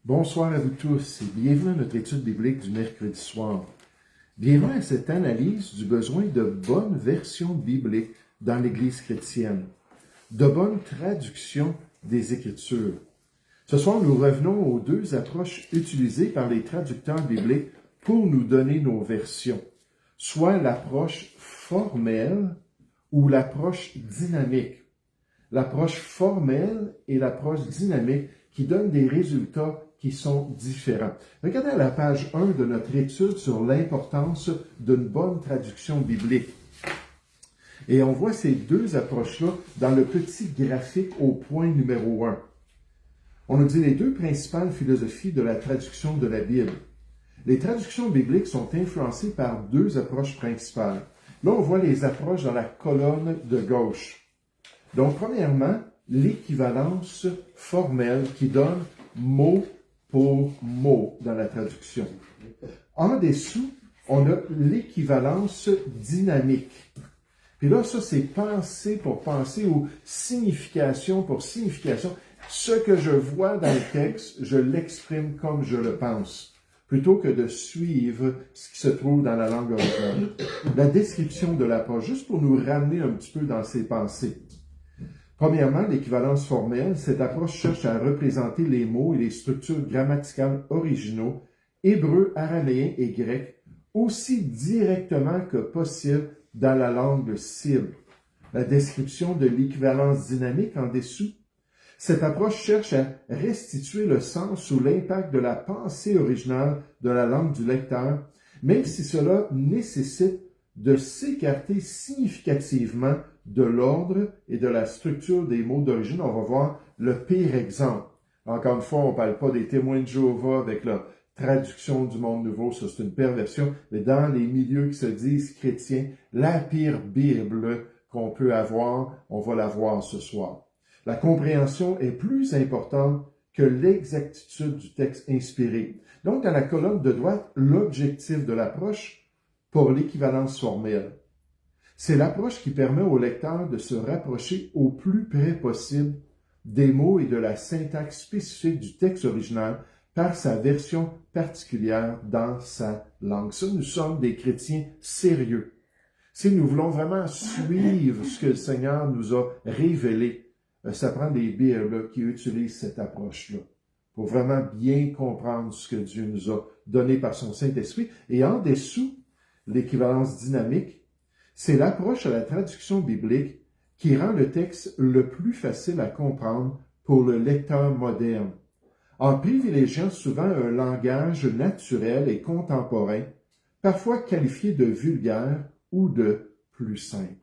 Bonsoir à vous tous et bienvenue à notre étude biblique du mercredi soir. Bienvenue à cette analyse du besoin de bonnes versions bibliques dans l'Église chrétienne, de bonnes traductions des Écritures. Ce soir, nous revenons aux deux approches utilisées par les traducteurs bibliques pour nous donner nos versions, soit l'approche formelle ou l'approche dynamique. L'approche formelle et l'approche dynamique qui donnent des résultats qui sont différents. Regardez à la page 1 de notre étude sur l'importance d'une bonne traduction biblique. Et on voit ces deux approches-là dans le petit graphique au point numéro 1. On nous dit les deux principales philosophies de la traduction de la Bible. Les traductions bibliques sont influencées par deux approches principales. Là, on voit les approches dans la colonne de gauche. Donc, premièrement, l'équivalence formelle qui donne mot pour mot dans la traduction. En dessous, on a l'équivalence dynamique. Puis là, ça, c'est pensée pour pensée ou signification pour signification. Ce que je vois dans le texte, je l'exprime comme je le pense, plutôt que de suivre ce qui se trouve dans la langue originale. La description de l'approche, juste pour nous ramener un petit peu dans ses pensées. Premièrement, l'équivalence formelle, cette approche cherche à représenter les mots et les structures grammaticales originaux, hébreu, araméen et grec, aussi directement que possible dans la langue cible. La description de l'équivalence dynamique en dessous. Cette approche cherche à restituer le sens ou l'impact de la pensée originale de la langue du lecteur, même si cela nécessite de s'écarter significativement de l'ordre et de la structure des mots d'origine. On va voir le pire exemple. Encore une fois, on ne parle pas des témoins de Jéhovah avec la traduction du Monde Nouveau, ça c'est une perversion, mais dans les milieux qui se disent chrétiens, la pire Bible qu'on peut avoir, on va la voir ce soir. La compréhension est plus importante que l'exactitude du texte inspiré. Donc, dans la colonne de droite, l'objectif de l'approche pour l'équivalence formelle. C'est l'approche qui permet au lecteur de se rapprocher au plus près possible des mots et de la syntaxe spécifique du texte original par sa version particulière dans sa langue. Ça, nous sommes des chrétiens sérieux. Si nous voulons vraiment suivre ce que le Seigneur nous a révélé, ça prend des Bibles qui utilisent cette approche-là pour vraiment bien comprendre ce que Dieu nous a donné par son Saint-Esprit. Et en dessous, l'équivalence dynamique, c'est l'approche à la traduction biblique qui rend le texte le plus facile à comprendre pour le lecteur moderne, en privilégiant souvent un langage naturel et contemporain, parfois qualifié de vulgaire ou de plus simple.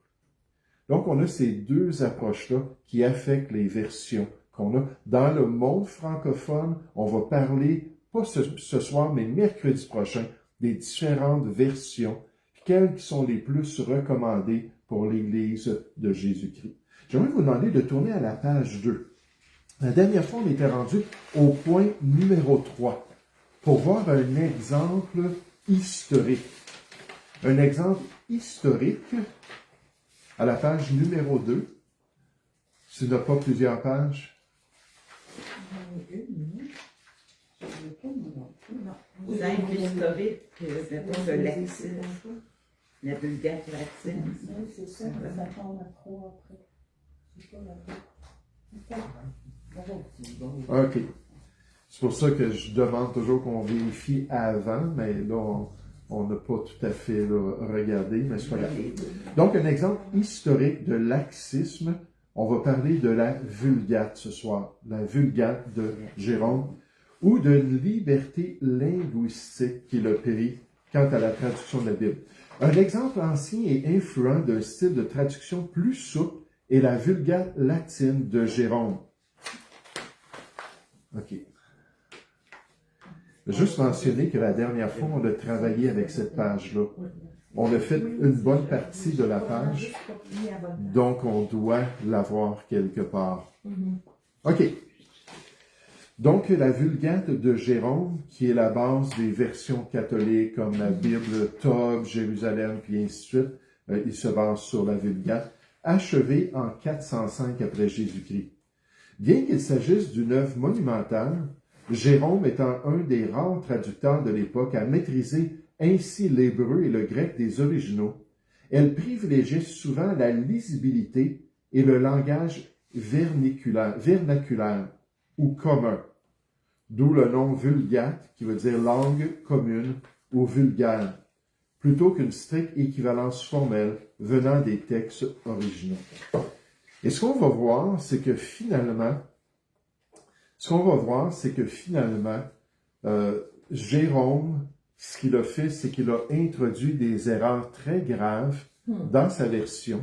Donc, on a ces deux approches-là qui affectent les versions qu'on a. Dans le monde francophone, on va parler, pas ce soir, mais mercredi prochain, des différentes versions, quelles sont les plus recommandées pour l'Église de Jésus-Christ. J'aimerais vous demander de tourner à la page 2. La dernière fois, on était rendu au point numéro 3 pour voir un exemple historique. Un exemple historique à la page numéro 2. S'il n'y a pas plusieurs pages. Simple historique, mettons le lexique, la vulgate latine. Oui, c'est ça, ça tombe à 3 après. C'est pas la OK. C'est pour ça que je demande toujours qu'on vérifie avant, mais là, on n'a pas tout à fait là, regardé, mais c'est pas grave. Donc, un exemple historique de laxisme, on va parler de la Vulgate ce soir, la Vulgate de Jérôme, ou de liberté linguistique qu'il a pris quant à la traduction de la Bible. Un exemple ancien et influent d'un style de traduction plus souple est la Vulgate latine de Jérôme. OK. Juste mentionner que la dernière fois, on a travaillé avec cette page-là. On a fait une bonne partie de la page, donc on doit l'avoir quelque part. OK. Donc, la Vulgate de Jérôme, qui est la base des versions catholiques comme la Bible, Tobes, Jérusalem, puis ainsi de suite, il se base sur la Vulgate, achevée en 405 après Jésus-Christ. Bien qu'il s'agisse d'une œuvre monumentale, Jérôme étant un des rares traducteurs de l'époque à maîtriser ainsi l'hébreu et le grec des originaux, elle privilégiait souvent la lisibilité et le langage vernaculaire ou commun, d'où le nom vulgate qui veut dire langue commune ou vulgaire, plutôt qu'une stricte équivalence formelle venant des textes originaux. Et ce qu'on va voir, c'est que finalement, Jérôme, ce qu'il a fait, c'est qu'il a introduit des erreurs très graves dans sa version,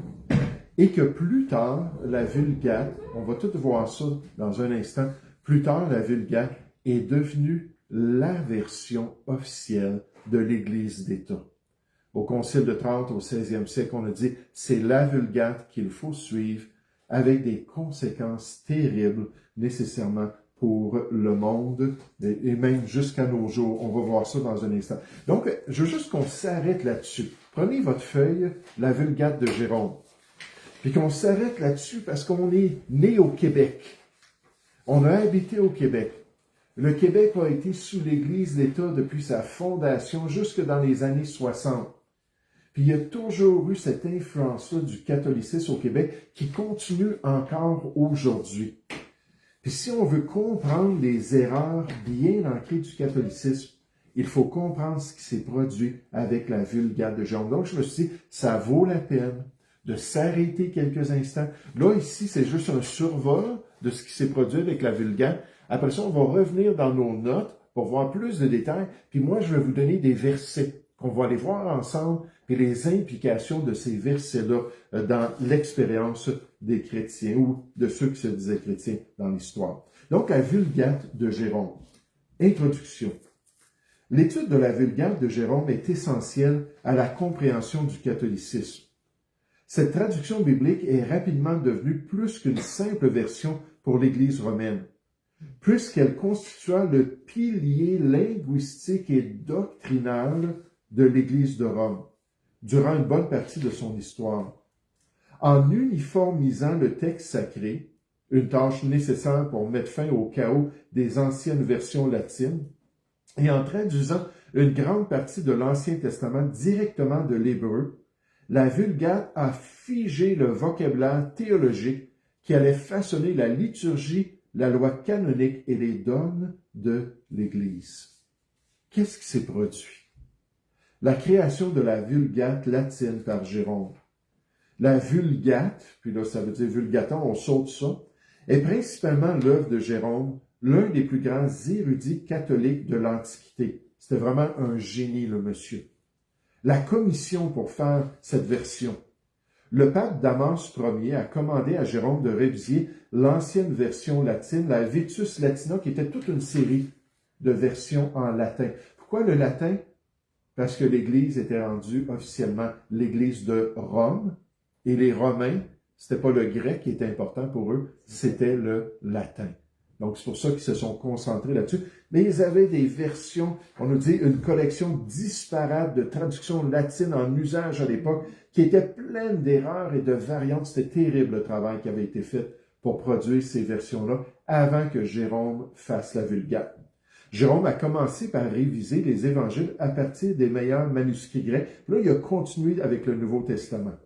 et que plus tard, la Vulgate, on va tout voir ça dans un instant, plus tard, la Vulgate est devenue la version officielle de l'Église d'État. Au Concile de Trente, au 16e siècle, on a dit, c'est la Vulgate qu'il faut suivre avec des conséquences terribles nécessairement pour le monde et même jusqu'à nos jours. On va voir ça dans un instant. Donc, je veux juste qu'on s'arrête là-dessus. Prenez votre feuille, la Vulgate de Jérôme. Puis qu'on s'arrête là-dessus parce qu'on est né au Québec. On a habité au Québec. Le Québec a été sous l'Église d'État depuis sa fondation jusque dans les années 60. Puis il y a toujours eu cette influence-là du catholicisme au Québec qui continue encore aujourd'hui. Puis si on veut comprendre les erreurs bien ancrées du catholicisme, il faut comprendre ce qui s'est produit avec la Vulgate de Jérôme. Donc je me suis dit, ça vaut la peine de s'arrêter quelques instants. Là, ici, c'est juste un survol de ce qui s'est produit avec la Vulgate. Après ça, on va revenir dans nos notes pour voir plus de détails. Puis moi, je vais vous donner des versets qu'on va aller voir ensemble, puis les implications de ces versets-là dans l'expérience des chrétiens ou de ceux qui se disaient chrétiens dans l'histoire. Donc, la Vulgate de Jérôme. Introduction. L'étude de la Vulgate de Jérôme est essentielle à la compréhension du catholicisme. Cette traduction biblique est rapidement devenue plus qu'une simple version pour l'Église romaine, puisqu'elle constitua le pilier linguistique et doctrinal de l'Église de Rome, durant une bonne partie de son histoire. En uniformisant le texte sacré, une tâche nécessaire pour mettre fin au chaos des anciennes versions latines, et en traduisant une grande partie de l'Ancien Testament directement de l'hébreu, la Vulgate a figé le vocabulaire théologique qui allait façonner la liturgie, la loi canonique et les dogmes de l'Église. Qu'est-ce qui s'est produit? La création de la Vulgate latine par Jérôme. La Vulgate, puis là ça veut dire Vulgaton, on saute ça, est principalement l'œuvre de Jérôme, l'un des plus grands érudits catholiques de l'Antiquité. C'était vraiment un génie, le monsieur. La commission pour faire cette version. Le pape Damas Ier a commandé à Jérôme de réviser l'ancienne version latine, la Vetus Latina, qui était toute une série de versions en latin. Pourquoi le latin? Parce que l'Église était rendue officiellement l'Église de Rome, et les Romains, c'était pas le grec qui était important pour eux, c'était le latin. Donc, c'est pour ça qu'ils se sont concentrés là-dessus. Mais ils avaient des versions, on nous dit une collection disparate de traductions latines en usage à l'époque, qui étaient pleines d'erreurs et de variantes. C'était terrible le travail qui avait été fait pour produire ces versions-là avant que Jérôme fasse la Vulgate. Jérôme a commencé par réviser les évangiles à partir des meilleurs manuscrits grecs. Là, il a continué avec le Nouveau Testament.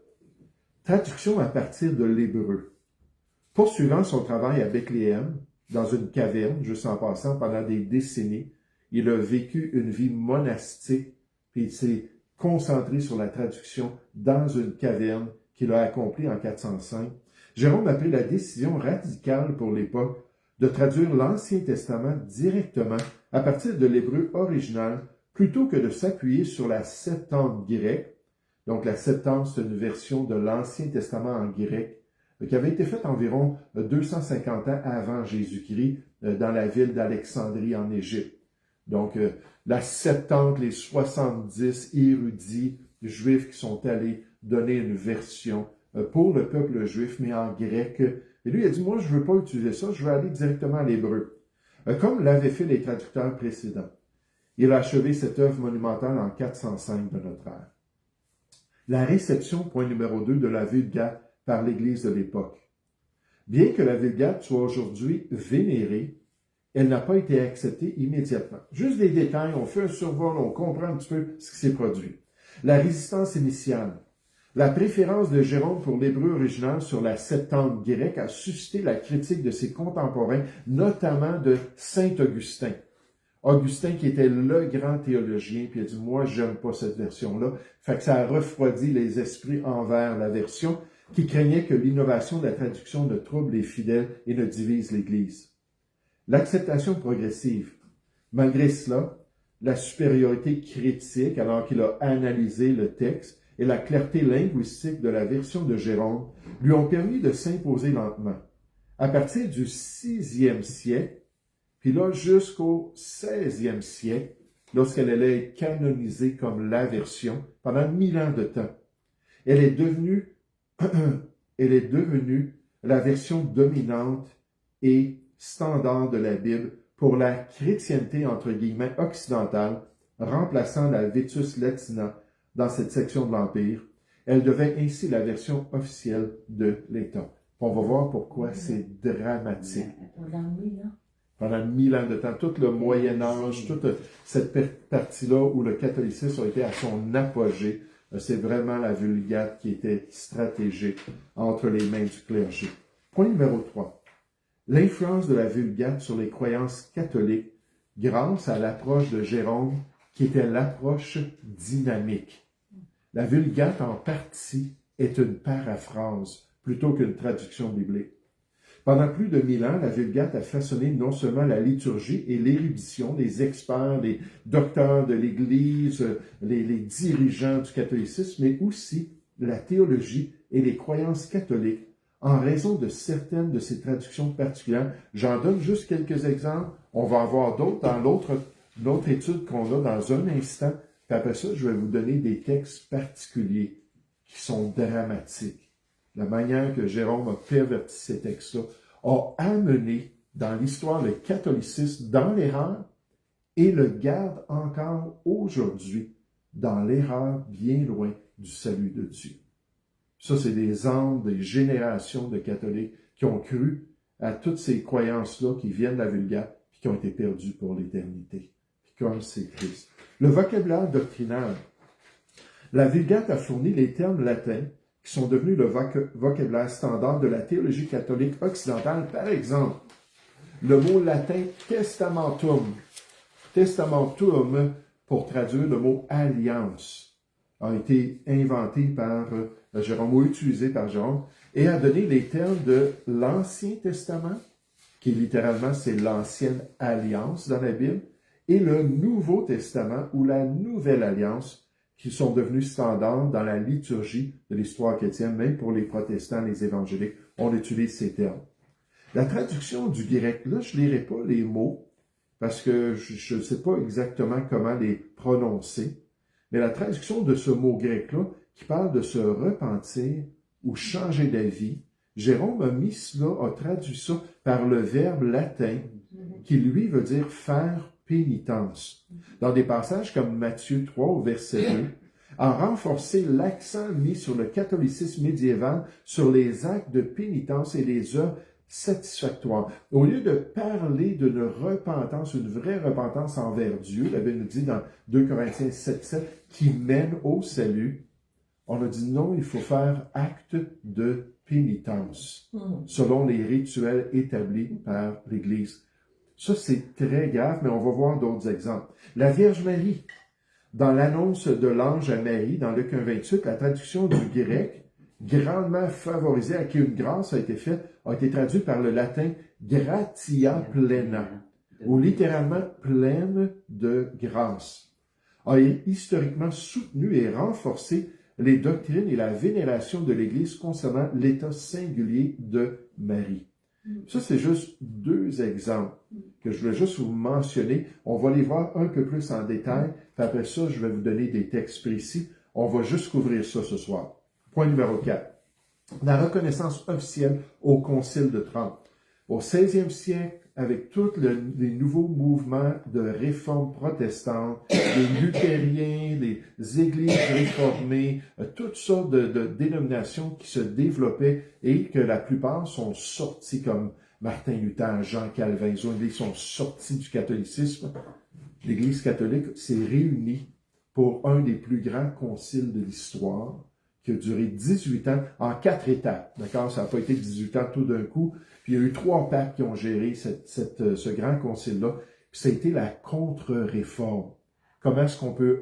Traduction à partir de l'hébreu. Poursuivant son travail à Bethléem, dans une caverne, juste en passant, pendant des décennies, il a vécu une vie monastique, puis il s'est concentré sur la traduction dans une caverne qu'il a accomplie en 405. Jérôme a pris la décision radicale pour l'époque de traduire l'Ancien Testament directement à partir de l'hébreu original, plutôt que de s'appuyer sur la Septante grecque. Donc la Septante, c'est une version de l'Ancien Testament en grec, qui avait été faite environ 250 ans avant Jésus-Christ dans la ville d'Alexandrie en Égypte. Donc, la Septante, les 70 érudits juifs qui sont allés donner une version pour le peuple juif, mais en grec. Et lui, il a dit, moi, je ne veux pas utiliser ça, je veux aller directement à l'hébreu. Comme l'avaient fait les traducteurs précédents. Il a achevé cette œuvre monumentale en 405 de notre ère. La réception, point numéro 2, de la Vulgate par l'Église de l'époque. Bien que la Vulgate soit aujourd'hui vénérée, elle n'a pas été acceptée immédiatement. Juste des détails, on fait un survol, on comprend un petit peu ce qui s'est produit. La résistance initiale. La préférence de Jérôme pour l'hébreu original sur la Septante grecque a suscité la critique de ses contemporains, notamment de Saint Augustin. Augustin qui était le grand théologien, puis il a dit « Moi, j'aime pas cette version-là ». Fait que ça a refroidi les esprits envers la version qui craignait que l'innovation de la traduction ne trouble les fidèles et ne divise l'Église. L'acceptation progressive. Malgré cela, la supériorité critique, alors qu'il a analysé le texte, et la clarté linguistique de la version de Jérôme lui ont permis de s'imposer lentement. À partir du 6e siècle, puis là jusqu'au 16e siècle, lorsqu'elle allait être canonisée comme la version, pendant 1000 ans de temps, elle est devenue la version dominante et standard de la Bible pour la chrétienté, entre guillemets, occidentale, remplaçant la Vetus Latina dans cette section de l'Empire. Elle devint ainsi la version officielle de l'État. On va voir pourquoi c'est dramatique. Pendant 1000 ans de temps, tout le Moyen-Âge, toute cette partie-là où le catholicisme a été à son apogée, c'est vraiment la Vulgate qui était stratégique entre les mains du clergé. Point numéro 3. L'influence de la Vulgate sur les croyances catholiques grâce à l'approche de Jérôme qui était l'approche dynamique. La Vulgate, en partie, est une paraphrase plutôt qu'une traduction biblique. Pendant plus de 1000 ans, la Vulgate a façonné non seulement la liturgie et l'érudition, les experts, les docteurs de l'Église, les dirigeants du catholicisme, mais aussi la théologie et les croyances catholiques, en raison de certaines de ces traductions particulières. J'en donne juste quelques exemples. On va avoir d'autres dans l'autre étude qu'on a dans un instant. Puis après ça, je vais vous donner des textes particuliers qui sont dramatiques. La manière que Jérôme a perverti ces textes-là a amené dans l'histoire le catholicisme dans l'erreur et le garde encore aujourd'hui dans l'erreur bien loin du salut de Dieu. Ça, c'est des âmes, des générations de catholiques qui ont cru à toutes ces croyances-là qui viennent de la Vulgate et qui ont été perdues pour l'éternité. Puis comme c'est triste. Le vocabulaire doctrinal. La Vulgate a fourni les termes latins qui sont devenus le vocabulaire standard de la théologie catholique occidentale. Par exemple, le mot latin testamentum, pour traduire le mot alliance, a été inventé par Jérôme, ou utilisé par Jérôme, et a donné les termes de l'Ancien Testament, qui littéralement c'est l'ancienne alliance dans la Bible, et le Nouveau Testament, ou la Nouvelle Alliance, qui sont devenus standards dans la liturgie de l'histoire chrétienne, même pour les protestants, les évangéliques, on utilise ces termes. La traduction du grec, là, je ne lirai pas les mots, parce que je ne sais pas exactement comment les prononcer, mais la traduction de ce mot grec-là, qui parle de se repentir ou changer d'avis, Jérôme a traduit ça par le verbe latin, qui lui veut dire faire pénitence. Dans des passages comme Matthieu 3 au verset 2, a renforcé l'accent mis sur le catholicisme médiéval, sur les actes de pénitence et les œuvres satisfactoires. Au lieu de parler d'une repentance, une vraie repentance envers Dieu, la Bible nous dit dans 2 Corinthiens 7,7, qui mène au salut, on a dit non, il faut faire acte de pénitence, selon les rituels établis par l'Église. Ça, c'est très grave, mais on va voir d'autres exemples. La Vierge Marie, dans l'annonce de l'ange à Marie, dans Luc 1,28, la traduction du grec, grandement favorisée, à qui une grâce a été faite, a été traduite par le latin gratia plena, ou littéralement pleine de grâce, a historiquement soutenu et renforcé les doctrines et la vénération de l'Église concernant l'état singulier de Marie. Ça, c'est juste 2 exemples que je voulais juste vous mentionner. On va les voir un peu plus en détail. Puis après ça, je vais vous donner des textes précis. On va juste couvrir ça ce soir. Point numéro 4. La reconnaissance officielle au Concile de Trente. Au 16e siècle, avec tous les nouveaux mouvements de réforme protestante, les luthériens, les églises réformées, toutes sortes de dénominations qui se développaient et que la plupart sont sortis comme Martin Luther, Jean Calvin, ils sont sortis du catholicisme. L'Église catholique s'est réunie pour un des plus grands conciles de l'histoire, qui a duré 18 ans, en 4 étapes. D'accord? Ça n'a pas été 18 ans tout d'un coup. Puis il y a eu 3 papes qui ont géré ce grand concile-là. Puis ça a été la contre-réforme. Comment est-ce qu'on peut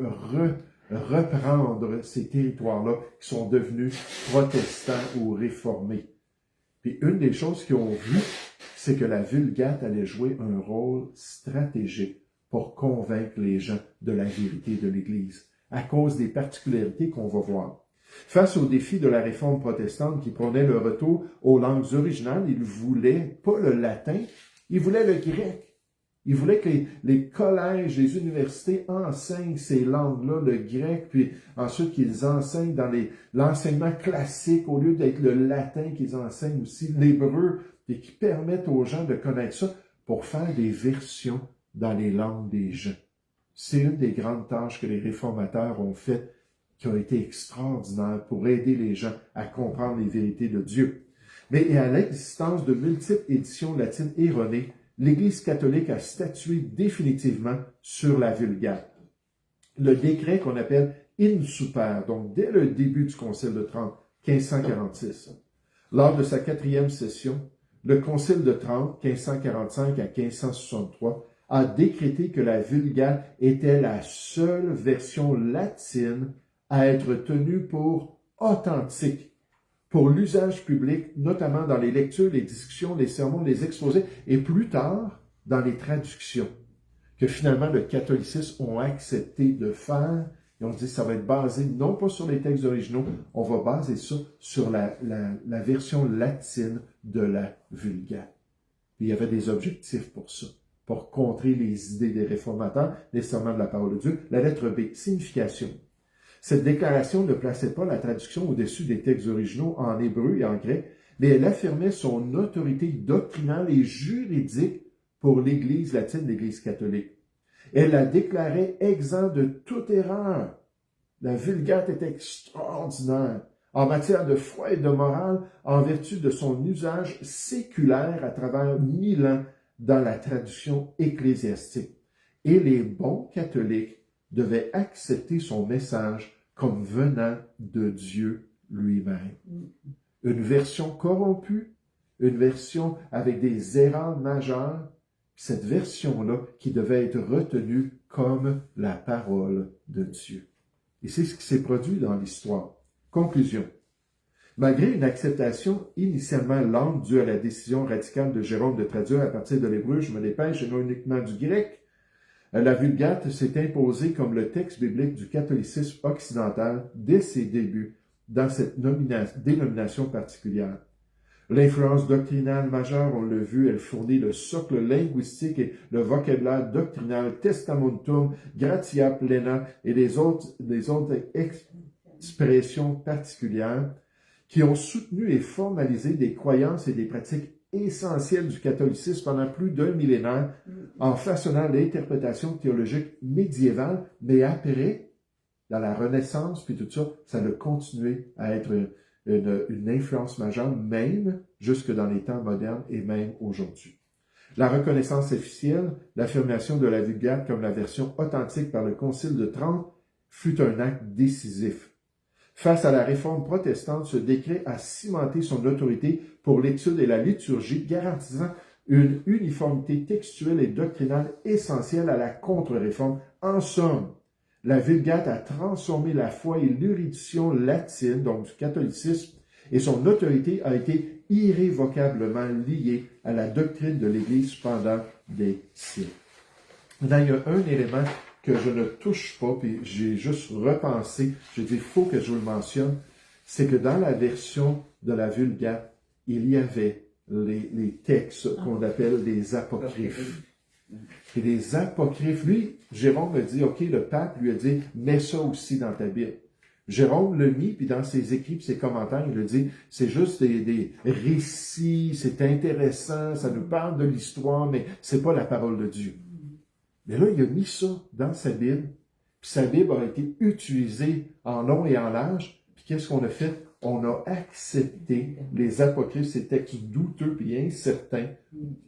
reprendre ces territoires-là qui sont devenus protestants ou réformés? Puis une des choses qu'ils ont vues, c'est que la Vulgate allait jouer un rôle stratégique pour convaincre les gens de la vérité de l'Église, à cause des particularités qu'on va voir. Face au défi de la réforme protestante qui prônait le retour aux langues originales, ils voulaient pas le latin, ils voulaient le grec. Ils voulaient que les collèges, les universités enseignent ces langues-là, le grec, puis ensuite qu'ils enseignent dans l'enseignement classique, au lieu d'être le latin, qu'ils enseignent aussi l'hébreu, et qui permettent aux gens de connaître ça pour faire des versions dans les langues des gens. C'est une des grandes tâches que les réformateurs ont faites, qui ont été extraordinaires pour aider les gens à comprendre les vérités de Dieu. Mais à l'existence de multiples éditions latines erronées, l'Église catholique a statué définitivement sur la Vulgate. Le décret qu'on appelle In Super, donc dès le début du Concile de Trente, 1546, lors de sa 4e session, le Concile de Trente, 1545 à 1563, a décrété que la Vulgate était la seule version latine à être tenue pour authentique, pour l'usage public, notamment dans les lectures, les discussions, les sermons, les exposés, et plus tard, dans les traductions, que finalement le catholicisme ont accepté de faire, et on dit que ça va être basé non pas sur les textes originaux, on va baser ça sur la version latine de la Vulgate. Puis il y avait des objectifs pour ça, pour contrer les idées des réformateurs, les serments de la parole de Dieu. La lettre B, signification. Cette déclaration ne plaçait pas la traduction au-dessus des textes originaux en hébreu et en grec, mais elle affirmait son autorité doctrinale et juridique pour l'Église latine, l'Église catholique. Elle la déclarait exempte de toute erreur. La Vulgate est extraordinaire en matière de foi et de morale en vertu de son usage séculaire à travers 1000 ans dans la tradition ecclésiastique. Et les bons catholiques devaient accepter son message comme venant de Dieu lui-même. Une version corrompue, une version avec des erreurs majeures, cette version-là qui devait être retenue comme la parole de Dieu. Et c'est ce qui s'est produit dans l'histoire. Conclusion. Malgré une acceptation initialement lente due à la décision radicale de Jérôme de traduire à partir de l'hébreu, je me dépêche, et non uniquement du grec, la Vulgate s'est imposée comme le texte biblique du catholicisme occidental dès ses débuts dans cette dénomination particulière. L'influence doctrinale majeure, on l'a vu, elle fournit le socle linguistique et le vocabulaire doctrinal Testamentum, Gratia Plena et les autres expressions particulières qui ont soutenu et formalisé des croyances et des pratiques essentielles du catholicisme pendant plus d'un millénaire en façonnant l'interprétation théologique médiévale, mais après, dans la Renaissance, puis tout ça, ça a continué à être une influence majeure, même jusque dans les temps modernes et même aujourd'hui. La reconnaissance officielle, l'affirmation de la Vulgate comme la version authentique par le Concile de Trente fut un acte décisif. Face à la réforme protestante, ce décret a cimenté son autorité pour l'étude et la liturgie, garantissant une uniformité textuelle et doctrinale essentielle à la contre-réforme. En somme, la Vulgate a transformé la foi et l'érudition latine, donc du catholicisme, et son autorité a été irrévocablement liée à la doctrine de l'Église pendant des siècles. Maintenant, il y a un élément que je ne touche pas, puis j'ai juste repensé, j'ai dit, il faut que je le mentionne, c'est que dans la version de la Vulgate, il y avait les textes qu'on appelle des apocryphes. Et les apocryphes, lui, Jérôme me dit, OK, le pape lui a dit, mets ça aussi dans ta Bible. Jérôme le mit, puis dans ses écrits, puis ses commentaires, il le dit, c'est juste des récits, c'est intéressant, ça nous parle de l'histoire, mais c'est pas la parole de Dieu. Mais là, il a mis ça dans sa Bible, puis sa Bible a été utilisée en long et en large, puis qu'est-ce qu'on a fait? on a accepté les apocryphes, ces textes douteux et incertains,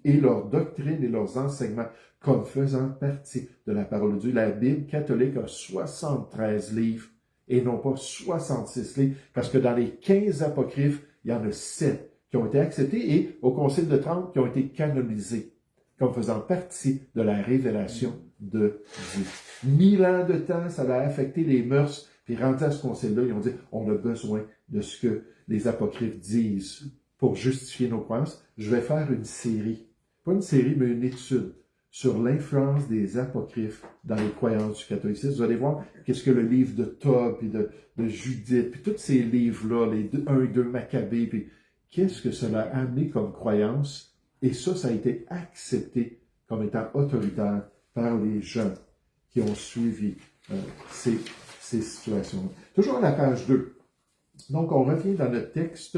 et leurs doctrines et leurs enseignements comme faisant partie de la parole de Dieu. La Bible catholique a 73 livres et non pas 66 livres, parce que dans les 15 apocryphes, il y en a 7 qui ont été acceptés et au Concile de Trente qui ont été canonisés comme faisant partie de la révélation de Dieu. 1000 ans de temps, ça a affecté les mœurs, puis rendu à ce concile-là, ils ont dit, on a besoin de ce que les apocryphes disent pour justifier nos croyances. Je vais faire une série, pas une série, mais une étude sur l'influence des apocryphes dans les croyances du catholicisme. Vous allez voir qu'est-ce que le livre de Tobit, puis de Judith, puis tous ces livres-là, les 1 et 2 Maccabées, puis qu'est-ce que cela a amené comme croyance. Et ça a été accepté comme étant autoritaire par les gens qui ont suivi ces situations. Toujours à la page 2. Donc, on revient dans notre texte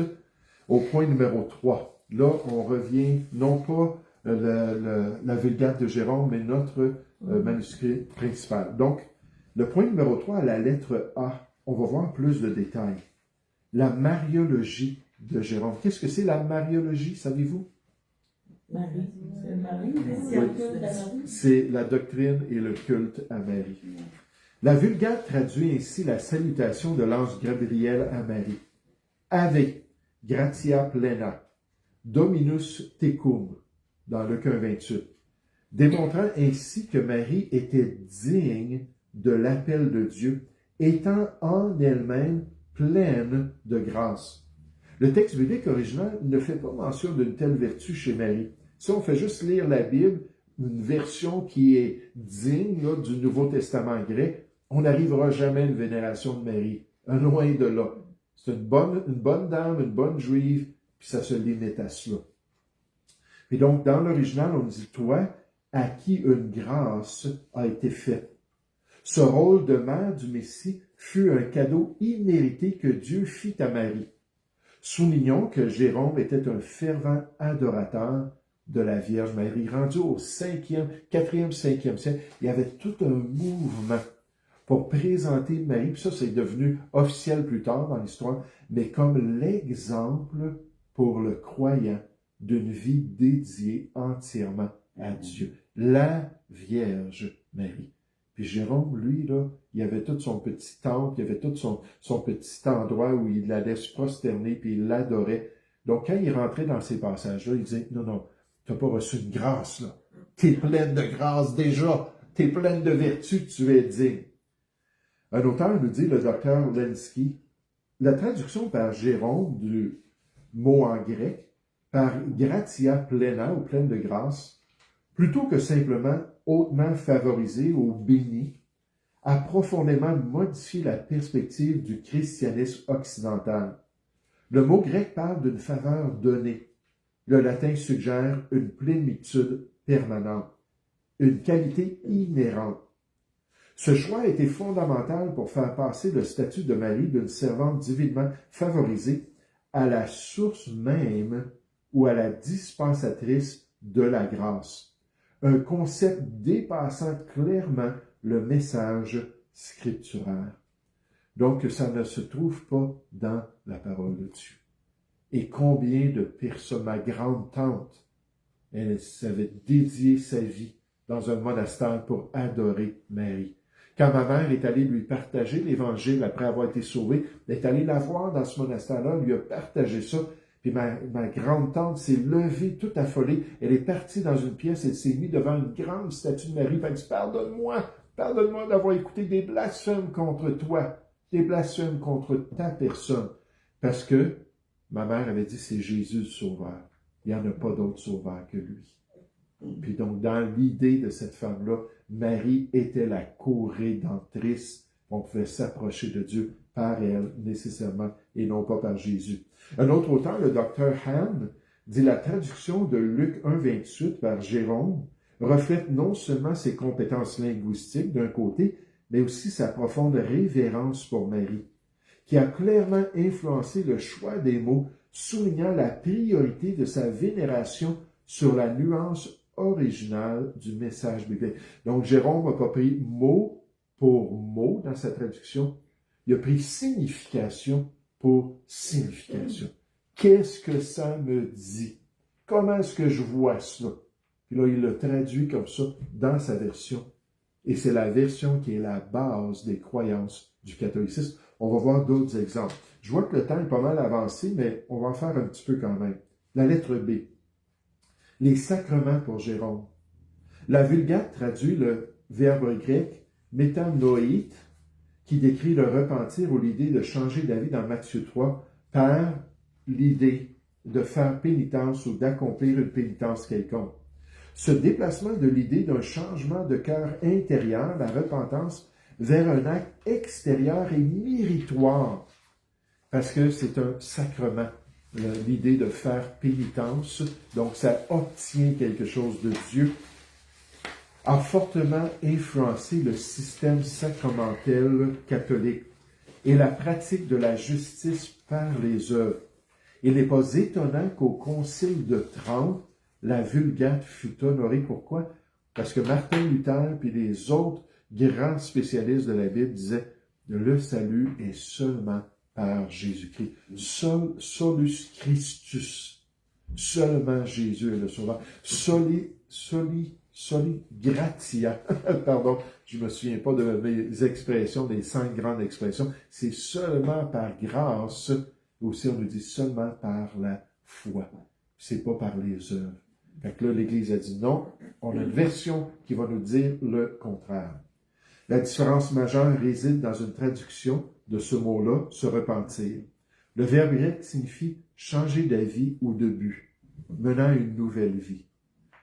au point numéro 3. Là, on revient non pas la Vulgate de Jérôme, mais notre manuscrit principal. Donc, le point numéro 3, à la lettre A, on va voir plus de détails. La mariologie de Jérôme. Qu'est-ce que c'est la mariologie, savez-vous? Marie. C'est Marie. Oui. C'est la doctrine et le culte à Marie. La Vulgate traduit ainsi la salutation de l'ange Gabriel à Marie. Ave, gratia plena, Dominus tecum, dans Luc 1,28, démontrant ainsi que Marie était digne de l'appel de Dieu, étant en elle-même pleine de grâce. Le texte biblique original ne fait pas mention d'une telle vertu chez Marie. Si on fait juste lire la Bible, une version qui est digne là, du Nouveau Testament grec, on n'arrivera jamais à une vénération de Marie. Loin de là. C'est une bonne dame, une bonne juive, puis ça se limite à cela. Et donc, dans l'original, on dit « Toi, à qui une grâce a été faite ». Ce rôle de mère du Messie fut un cadeau immérité que Dieu fit à Marie. Soulignons que Jérôme était un fervent adorateur de la Vierge Marie. Rendu au 4e, 5e siècle, il y avait tout un mouvement pour présenter Marie, puis ça, c'est devenu officiel plus tard dans l'histoire, mais comme l'exemple pour le croyant d'une vie dédiée entièrement à Dieu. La Vierge Marie. Puis Jérôme, lui, là, il avait tout son petit temple, il avait tout son petit endroit où il allait se prosterner, puis il l'adorait. Donc, quand il rentrait dans ces passages-là, il disait, non, t'as pas reçu une grâce, là. T'es pleine de grâce déjà. T'es pleine de vertu, tu es digne. Un auteur nous dit, le docteur Lenski, la traduction par Jérôme du mot en grec, par gratia plena, ou pleine de grâce, plutôt que simplement hautement favorisé ou béni, a profondément modifié la perspective du christianisme occidental. Le mot grec parle d'une faveur donnée. Le latin suggère une plénitude permanente, une qualité inhérente. Ce choix a été fondamental pour faire passer le statut de Marie d'une servante divinement favorisée à la source même ou à la dispensatrice de la grâce. Un concept dépassant clairement le message scripturaire. Donc, ça ne se trouve pas dans la parole de Dieu. Et combien de personnes, ma grande-tante, elle savait dédier sa vie dans un monastère pour adorer Marie. Quand ma mère est allée lui partager l'Évangile après avoir été sauvée, elle est allée la voir dans ce monastère-là, lui a partagé ça, puis ma grande-tante s'est levée toute affolée, elle est partie dans une pièce, elle s'est mise devant une grande statue de Marie, puis elle dit « Pardonne-moi d'avoir écouté des blasphèmes contre toi, des blasphèmes contre ta personne. » Parce que ma mère avait dit « C'est Jésus le Sauveur, il n'y en a pas d'autre Sauveur que lui. » Puis donc, dans l'idée de cette femme-là, Marie était la co-rédemptrice. On pouvait s'approcher de Dieu par elle, nécessairement, et non pas par Jésus. Un autre auteur, le docteur Hahn, dit la traduction de Luc 1,28 par Jérôme reflète non seulement ses compétences linguistiques d'un côté, mais aussi sa profonde révérence pour Marie, qui a clairement influencé le choix des mots, soulignant la priorité de sa vénération sur la nuance originale du message biblique. Donc, Jérôme n'a pas pris mot pour mot dans sa traduction, il a pris signification pour signification. Qu'est-ce que ça me dit? Comment est-ce que je vois cela? Puis là, il le traduit comme ça dans sa version. Et c'est la version qui est la base des croyances du catholicisme. On va voir d'autres exemples. Je vois que le temps est pas mal avancé, mais on va en faire un petit peu quand même. La lettre B. Les sacrements pour Jérôme. La Vulgate traduit le verbe grec métanoït, qui décrit le repentir ou l'idée de changer d'avis dans Matthieu 3 par l'idée de faire pénitence ou d'accomplir une pénitence quelconque. Ce déplacement de l'idée d'un changement de cœur intérieur, la repentance, vers un acte extérieur et méritoire, parce que c'est un sacrement, l'idée de faire pénitence, donc ça obtient quelque chose de Dieu, a fortement influencé le système sacramentel catholique et la pratique de la justice par les œuvres. Il n'est pas étonnant qu'au Concile de Trente, la Vulgate fut honorée. Pourquoi? Parce que Martin Luther puis les autres grands spécialistes de la Bible disaient « Le salut est seulement par Jésus-Christ. Solus Christus. Seulement Jésus est le sauveur. Soli gratia. Pardon, je me souviens pas de mes expressions, des 5 grandes expressions. C'est seulement par grâce. Aussi, on nous dit seulement par la foi. C'est pas par les œuvres. Fait que là, l'Église a dit non. On a une version qui va nous dire le contraire. La différence majeure réside dans une traduction de ce mot-là, se repentir. Le verbe grec signifie changer d'avis ou de but, menant à une nouvelle vie.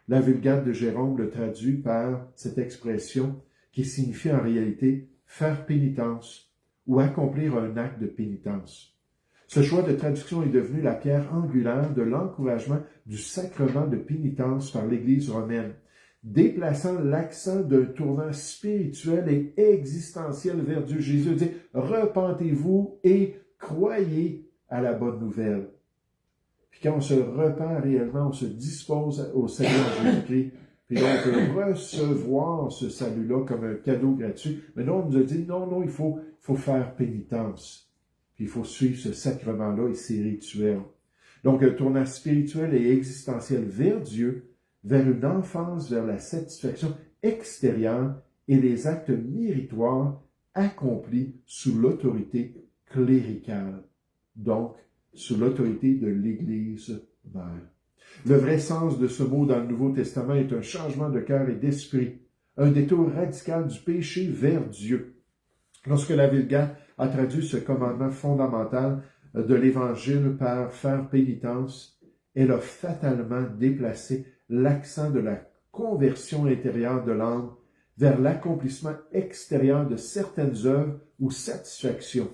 La Vulgate de Jérôme le traduit par cette expression qui signifie en réalité faire pénitence ou accomplir un acte de pénitence. Ce choix de traduction est devenu la pierre angulaire de l'encouragement du sacrement de pénitence par l'Église romaine, déplaçant l'accent d'un tournant spirituel et existentiel vers Dieu. Jésus dit « Repentez-vous et croyez à la bonne nouvelle ». Puis quand on se repent réellement, on se dispose au Seigneur Jésus-Christ, puis là, on peut recevoir ce salut-là comme un cadeau gratuit. Mais non, on nous a dit, non, il faut faire pénitence. Puis il faut suivre ce sacrement-là et ses rituels. Donc, un tournant spirituel et existentiel vers Dieu, vers une enfance, vers la satisfaction extérieure et les actes méritoires accomplis sous l'autorité cléricale. Donc, sous l'autorité de l'Église mère. Le vrai sens de ce mot dans le Nouveau Testament est un changement de cœur et d'esprit, un détour radical du péché vers Dieu. Lorsque la Vulgate a traduit ce commandement fondamental de l'Évangile par faire pénitence, elle a fatalement déplacé l'accent de la conversion intérieure de l'âme vers l'accomplissement extérieur de certaines œuvres ou satisfactions.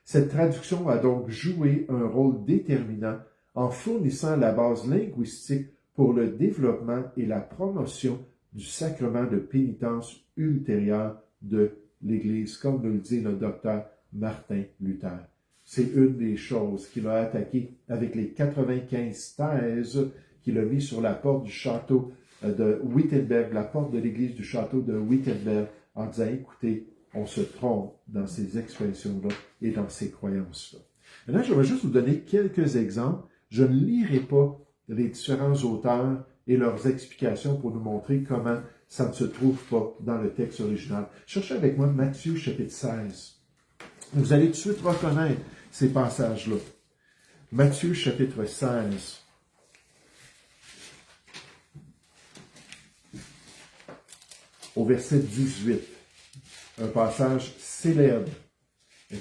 Cette traduction a donc joué un rôle déterminant en fournissant la base linguistique pour le développement et la promotion du sacrement de pénitence ultérieur de l'Église, comme nous le dit le docteur Martin Luther. C'est une des choses qu'il a attaquées avec les 95 thèses qu'il a mis sur la porte du château de Wittenberg, la porte de l'église du château de Wittenberg, en disant, écoutez, on se trompe dans ces expressions-là et dans ces croyances-là. Maintenant, je vais juste vous donner quelques exemples. Je ne lirai pas les différents auteurs et leurs explications pour nous montrer comment ça ne se trouve pas dans le texte original. Cherchez avec moi Matthieu chapitre 16. Vous allez tout de suite reconnaître ces passages-là. Matthieu chapitre 16. Au verset 18. Un passage célèbre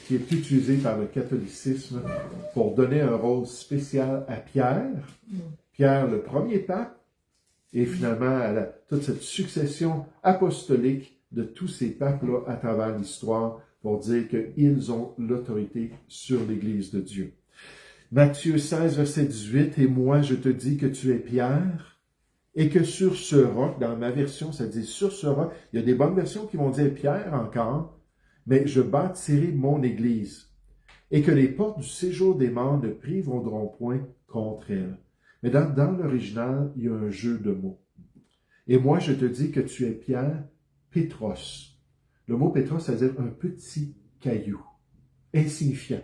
qui est utilisé par le catholicisme pour donner un rôle spécial à Pierre. Pierre, le premier pape, et finalement à toute cette succession apostolique de tous ces papes-là à travers l'histoire pour dire qu'ils ont l'autorité sur l'Église de Dieu. Matthieu 16, verset 18, « Et moi je te dis que tu es Pierre, et que sur ce roc, dans ma version, ça dit sur ce roc, il y a des bonnes versions qui vont dire Pierre encore, mais je bâtirai mon Église, et que les portes du séjour des morts ne prévaudront point contre elle. » Mais dans l'original, il y a un jeu de mots. « Et moi, je te dis que tu es Pierre, Pétros. » Le mot Pétros, ça veut dire un petit caillou, insignifiant.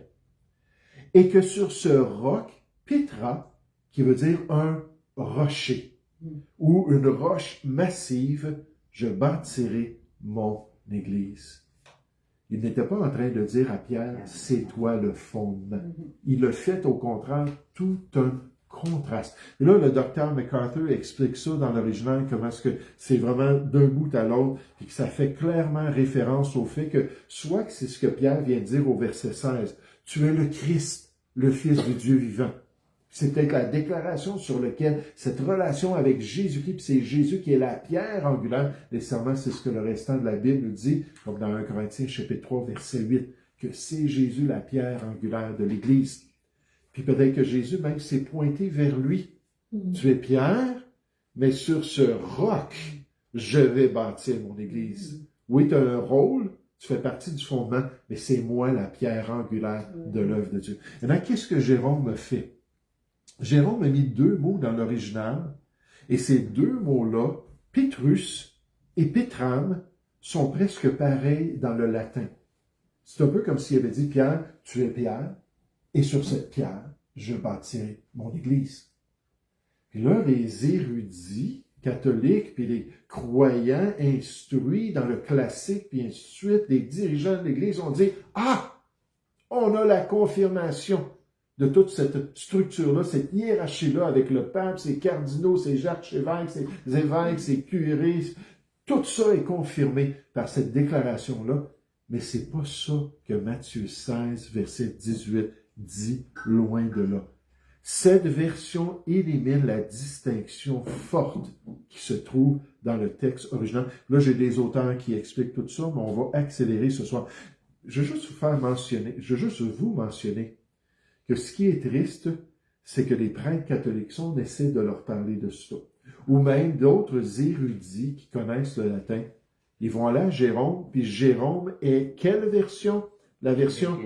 « et que sur ce roc, Petra, qui veut dire un rocher, ou une roche massive, je bâtirai mon Église. Il n'était pas en train de dire à Pierre, c'est toi le fondement. Il a fait au contraire tout un contraste. Et là, le docteur MacArthur explique ça dans l'original, comment est-ce que c'est vraiment d'un bout à l'autre, et que ça fait clairement référence au fait que, soit que c'est ce que Pierre vient de dire au verset 16, tu es le Christ, le Fils du Dieu vivant. C'est peut-être la déclaration sur laquelle cette relation avec Jésus-Christ, puis c'est Jésus qui est la pierre angulaire. Nécessairement, c'est ce que le restant de la Bible nous dit, comme dans 1 Corinthiens chapitre 3, verset 8, que c'est Jésus la pierre angulaire de l'Église. Puis peut-être que Jésus même s'est pointé vers lui. Tu es Pierre, mais sur ce roc, je vais bâtir mon Église. Oui, tu as un rôle, tu fais partie du fondement, mais c'est moi la pierre angulaire de l'œuvre de Dieu. Maintenant, qu'est-ce que Jérôme fait? Jérôme a mis deux mots dans l'original, et ces deux mots-là, Petrus et Petram, sont presque pareils dans le latin. C'est un peu comme s'il avait dit, Pierre, tu es Pierre, et sur cette pierre, je bâtirai mon Église. Puis là, les érudits catholiques, puis les croyants instruits dans le classique, puis ainsi de suite, les dirigeants de l'Église ont dit, ah, on a la confirmation de toute cette structure-là, cette hiérarchie-là avec le pape, ses cardinaux, ses archevêques, ses évêques, ses curés. Tout ça est confirmé par cette déclaration-là, mais c'est pas ça que Matthieu 16, verset 18 dit, loin de là. Cette version élimine la distinction forte qui se trouve dans le texte original. Là, j'ai des auteurs qui expliquent tout ça, mais on va accélérer ce soir. Je veux juste vous mentionner que ce qui est triste, c'est que les prêtres catholiques on essaie de leur parler de ça. Ou même d'autres érudits qui connaissent le latin. Ils vont aller à Jérôme, puis Jérôme est quelle version? La version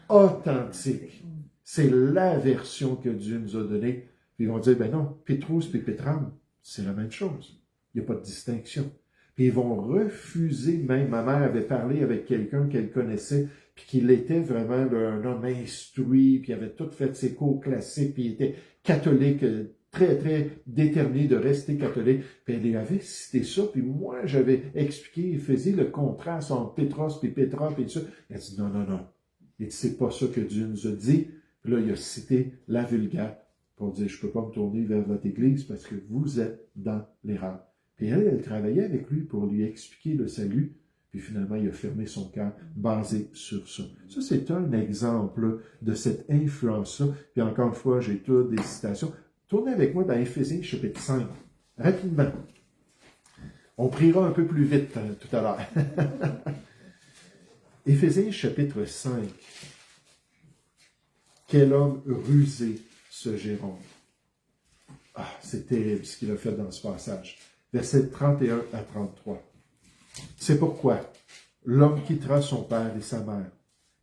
authentique. C'est la version que Dieu nous a donnée. Puis ils vont dire, ben non, Pétrus et Pétram, c'est la même chose. Il n'y a pas de distinction. Puis ils vont refuser même. Ma mère avait parlé avec quelqu'un qu'elle connaissait, puis qu'il était vraiment un homme instruit, puis il avait tout fait ses cours classiques, puis il était catholique, très, très déterminé de rester catholique. Puis elle avait cité ça, puis moi, j'avais expliqué, il faisait le contraste entre Pétros, puis Pétra, puis tout ça. Elle a dit, non, non, non. Il dit, c'est pas ça que Dieu nous a dit. Puis là, il a cité la Vulgate pour dire, je peux pas me tourner vers votre Église parce que vous êtes dans l'erreur. Puis elle travaillait avec lui pour lui expliquer le salut. Puis finalement, il a fermé son cœur basé sur ça. Ça, c'est un exemple de cette influence-là. Puis encore une fois, j'ai toutes des citations. Tournez avec moi dans Éphésiens chapitre 5, rapidement. On priera un peu plus vite tout à l'heure. Éphésiens chapitre 5. Quel homme rusé, ce Jérôme. Ah, c'est terrible ce qu'il a fait dans ce passage. Versets 31 à 33. C'est pourquoi l'homme quittera son père et sa mère,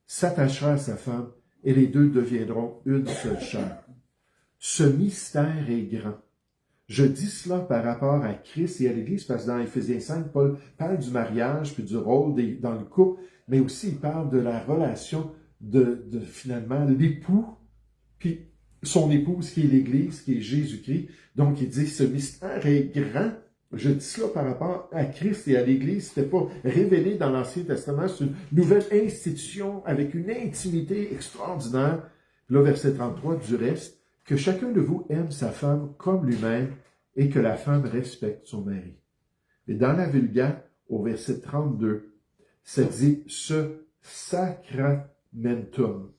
s'attachera à sa femme, et les deux deviendront une seule chair. Ce mystère est grand. Je dis cela par rapport à Christ et à l'Église, parce que dans Éphésiens 5, Paul parle du mariage, puis du rôle dans le couple, mais aussi il parle de la relation de finalement l'époux, puis son épouse qui est l'Église, qui est Jésus-Christ. Donc il dit, ce mystère est grand. Je dis cela par rapport à Christ et à l'Église. C'était pas révélé dans l'Ancien Testament. C'est une nouvelle institution avec une intimité extraordinaire. Là, verset 33, du reste, que chacun de vous aime sa femme comme lui-même et que la femme respecte son mari. Et dans la Vulgate, au verset 32, ça dit « ce sacramentum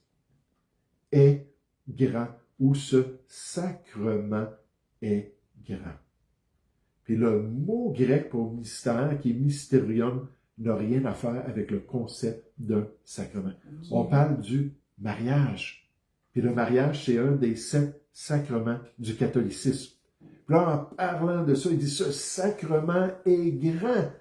est grand » ou « ce sacrement est grand ». Puis le mot grec pour mystère, qui est mysterium, n'a rien à faire avec le concept d'un sacrement. On parle du mariage. Puis le mariage, c'est un des 7 sacrements du catholicisme. Puis là, en parlant de ça, il dit, ce sacrement est grand,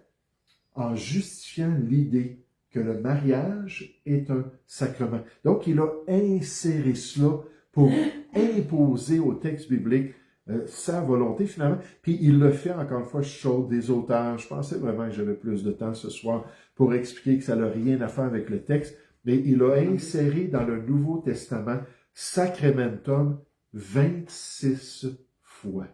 en justifiant l'idée que le mariage est un sacrement. Donc, il a inséré cela pour imposer au texte biblique sa volonté, finalement. Puis il le fait, encore une fois, je saute des auteurs. Je pensais vraiment que j'avais plus de temps ce soir pour expliquer que ça n'a rien à faire avec le texte, mais il a inséré dans le Nouveau Testament sacramentum 26 fois,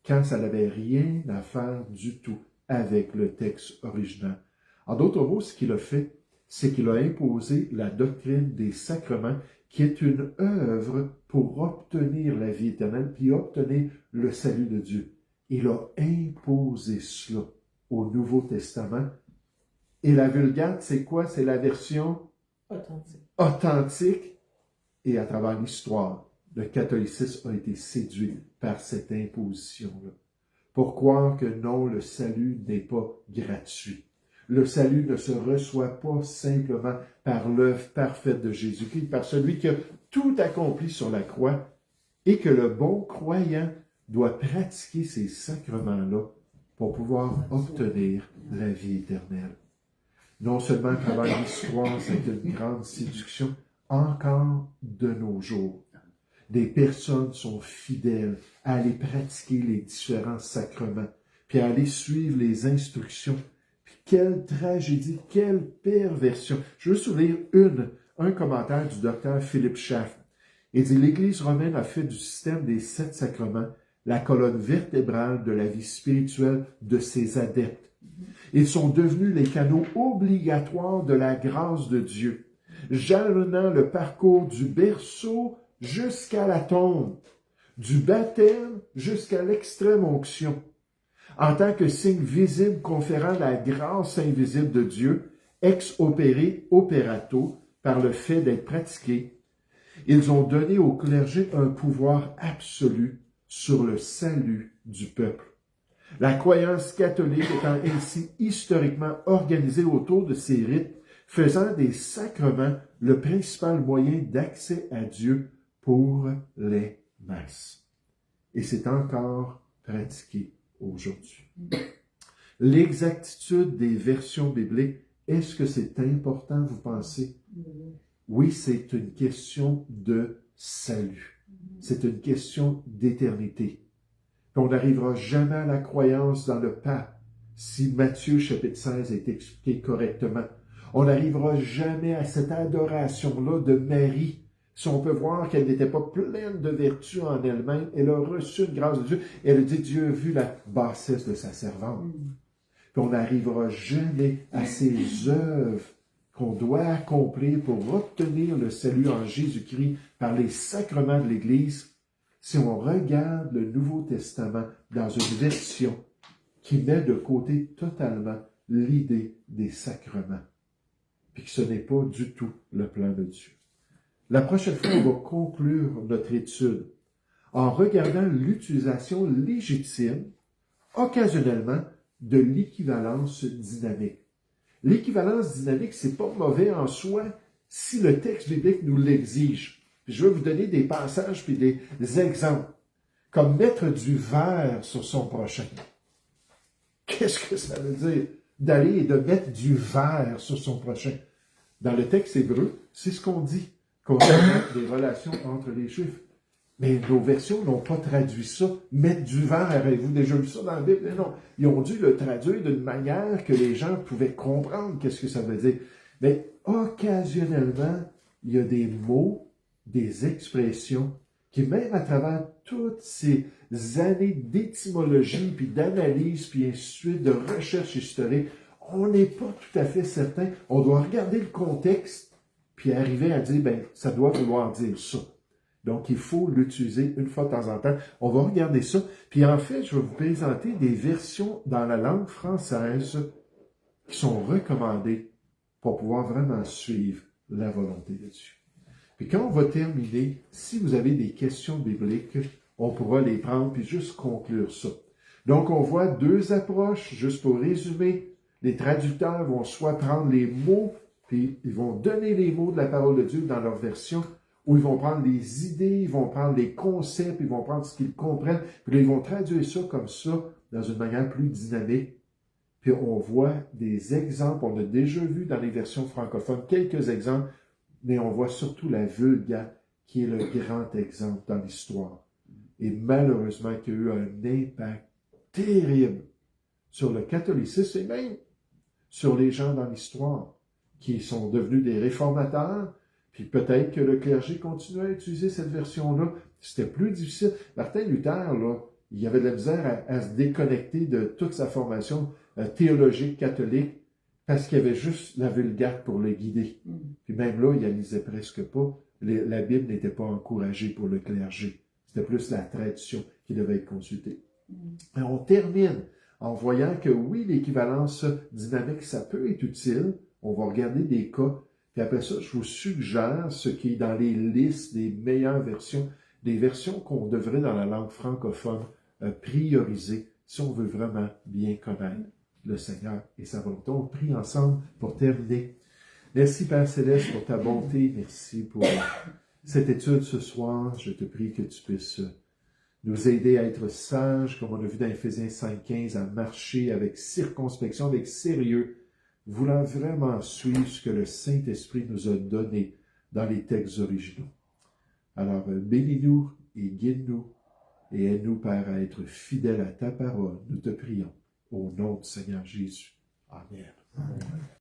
quand ça n'avait rien à faire du tout avec le texte original. En d'autres mots, ce qu'il a fait, c'est qu'il a imposé la doctrine des sacrements, qui est une œuvre pour obtenir la vie éternelle, puis obtenir le salut de Dieu. Il a imposé cela au Nouveau Testament. Et la Vulgate, c'est quoi? C'est la version authentique. Et à travers l'histoire, le catholicisme a été séduit par cette imposition-là. Pour croire que non, le salut n'est pas gratuit. Le salut ne se reçoit pas simplement par l'œuvre parfaite de Jésus-Christ, par celui qui a tout accompli sur la croix, et que le bon croyant doit pratiquer ces sacrements-là pour pouvoir obtenir la vie éternelle. Non seulement à travers l'histoire, c'est une grande séduction, encore de nos jours. Des personnes sont fidèles à aller pratiquer les différents sacrements, puis à aller suivre les instructions. Puis quelle tragédie, quelle perversion. Je veux souligner un commentaire du docteur Philippe Schaff. Il dit « L'Église romaine a fait du système des 7 sacrements la colonne vertébrale de la vie spirituelle de ses adeptes. Ils sont devenus les canaux obligatoires de la grâce de Dieu, jalonnant le parcours du berceau jusqu'à la tombe, du baptême jusqu'à l'extrême onction. En tant que signe visible conférant la grâce invisible de Dieu, ex opere operato, par le fait d'être pratiqués, ils ont donné au clergé un pouvoir absolu sur le salut du peuple. La croyance catholique étant ainsi historiquement organisée autour de ces rites, faisant des sacrements le principal moyen d'accès à Dieu pour les masses. Et c'est encore pratiqué aujourd'hui. L'exactitude des versions bibliques, est-ce que c'est important, vous pensez? Oui, c'est une question de salut. C'est une question d'éternité. On n'arrivera jamais à la croyance dans le pape si Matthieu chapitre 16 est expliqué correctement. On n'arrivera jamais à cette adoration-là de Marie. Si on peut voir qu'elle n'était pas pleine de vertu en elle-même, elle a reçu une grâce de Dieu. Elle a dit, Dieu a vu la bassesse de sa servante. Puis on n'arrivera jamais à ces œuvres qu'on doit accomplir pour obtenir le salut en Jésus-Christ par les sacrements de l'Église, si on regarde le Nouveau Testament dans une version qui met de côté totalement l'idée des sacrements, puis que ce n'est pas du tout le plan de Dieu. La prochaine fois, on va conclure notre étude en regardant l'utilisation légitime, occasionnellement, de l'équivalence dynamique. L'équivalence dynamique, c'est pas mauvais en soi si le texte biblique nous l'exige. Je vais vous donner des passages puis des exemples, comme mettre du verre sur son prochain. Qu'est-ce que ça veut dire d'aller et de mettre du verre sur son prochain? Dans le texte hébreu, c'est ce qu'on dit concernant des relations entre les Juifs. Mais nos versions n'ont pas traduit ça. Mettre du verre, avez-vous déjà vu ça dans la Bible? Non, ils ont dû le traduire d'une manière que les gens pouvaient comprendre qu'est-ce que ça veut dire. Mais occasionnellement, il y a des mots, des expressions qui, même à travers toutes ces années d'étymologie, puis d'analyse, puis ainsi de suite, de recherche historique, on n'est pas tout à fait certain. On doit regarder le contexte, puis arriver à dire, ben, ça doit vouloir dire ça. Donc, il faut l'utiliser une fois de temps en temps. On va regarder ça. Puis en fait, je vais vous présenter des versions dans la langue française qui sont recommandées pour pouvoir vraiment suivre la volonté de Dieu. Puis quand on va terminer, si vous avez des questions bibliques, on pourra les prendre puis juste conclure ça. Donc, on voit 2 approches, juste pour résumer. Les traducteurs vont soit prendre les mots, puis ils vont donner les mots de la parole de Dieu dans leur version, ou ils vont prendre les idées, ils vont prendre les concepts, ils vont prendre ce qu'ils comprennent, puis là, ils vont traduire ça comme ça, dans une manière plus dynamique. Puis on voit des exemples, on a déjà vu dans les versions francophones quelques exemples, mais on voit surtout la Vulgate, qui est le grand exemple dans l'histoire. Et malheureusement, qui a eu un impact terrible sur le catholicisme et même sur les gens dans l'histoire, qui sont devenus des réformateurs, Puis peut-être que le clergé continue à utiliser cette version-là. C'était plus difficile. Martin Luther, là, il avait de la misère à se déconnecter de toute sa formation théologique catholique parce qu'il y avait juste la Vulgate pour le guider. Puis même là, il ne lisait presque pas. La Bible n'était pas encouragée pour le clergé. C'était plus la tradition qui devait être consultée. Et on termine en voyant que oui, l'équivalence dynamique, ça peut être utile. On va regarder des cas. Puis après ça, je vous suggère ce qui est dans les listes des meilleures versions, des versions qu'on devrait dans la langue francophone prioriser si on veut vraiment bien connaître le Seigneur et sa volonté. On prie ensemble pour terminer. Merci Père Céleste pour ta bonté. Merci pour cette étude ce soir. Je te prie que tu puisses nous aider à être sages, comme on a vu dans Éphésiens 5,15, à marcher avec circonspection, avec sérieux, voulant vraiment suivre ce que le Saint-Esprit nous a donné dans les textes originaux. Alors, bénis-nous et guide-nous et aide-nous, Père, à être fidèles à ta parole. Nous te prions au nom du Seigneur Jésus. Amen.